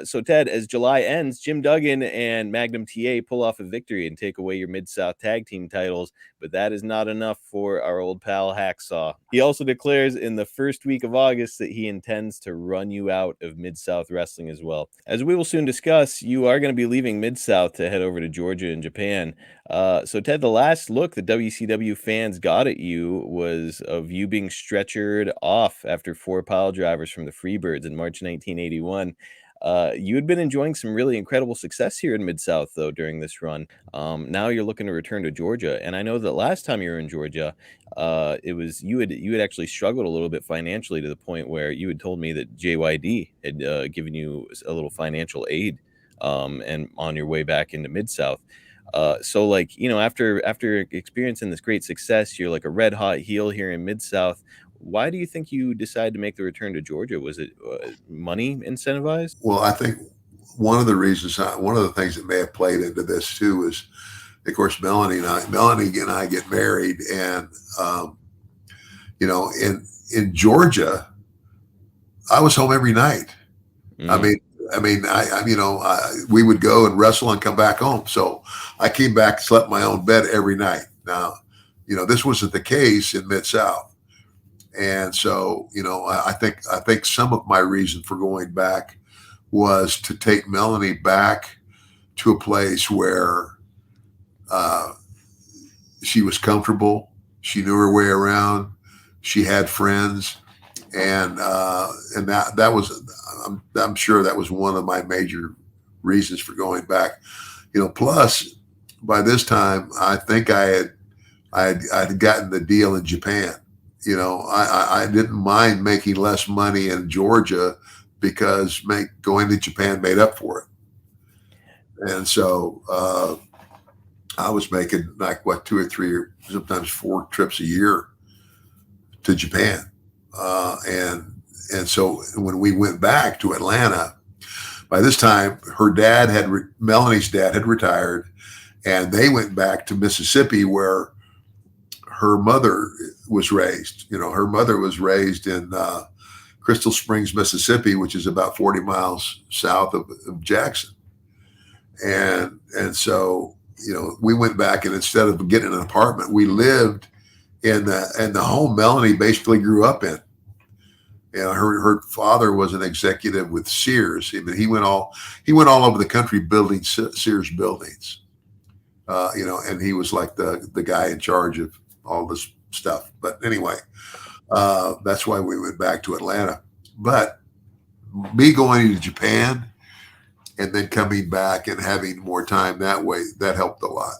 So, Ted, as July ends, Jim Duggan and Magnum TA pull off a victory and take away your Mid-South tag team titles, but that is not enough for our old pal Hacksaw. He also declares in the first week of August that he intends to run you out of Mid-South wrestling as well. As we will soon discuss, you are going to be leaving Mid-South to head over to Georgia and Japan. So, Ted, the last look the WCW fans got at you was of you being stretchered off after 4 pile drivers from the Freebirds in March 1981. You had been enjoying some really incredible success here in Mid-South, though, during this run. Now you're looking to return to Georgia, and I know that last time you were in Georgia, it was you had actually struggled a little bit financially to the point where you had told me that JYD had given you a little financial aid, and on your way back into Mid-South. So, like, after experiencing this great success, you're like a red hot heel here in Mid-South. Why do you think you decided to make the return to Georgia? Was it money incentivized? Well, I think one of the reasons, one of the things that may have played into this too is, of course, Melanie and I get married, and in Georgia, I was home every night. Mm. We would go and wrestle and come back home. So I came back, slept in my own bed every night. Now, this wasn't the case in Mid-South. And so, I think some of my reason for going back was to take Melanie back to a place where she was comfortable. She knew her way around. She had friends, and that was, I'm sure that was one of my major reasons for going back. Plus, by this time, I think I had gotten the deal in Japan. I didn't mind making less money in Georgia because going to Japan made up for it. And so I was making like 2 or 3 or sometimes 4 trips a year to Japan. And so when we went back to Atlanta, by this time Melanie's dad had retired, and they went back to Mississippi where her mother was raised. Her mother was raised in Crystal Springs, Mississippi, which is about 40 miles south of Jackson. And so, we went back, and instead of getting an apartment, we lived in the home Melanie basically grew up in. Her father was an executive with Sears. He went all over the country building Sears buildings. And he was like the guy in charge of all this stuff. But anyway, that's why we went back to Atlanta. But me going to Japan and then coming back and having more time that way, that helped a lot.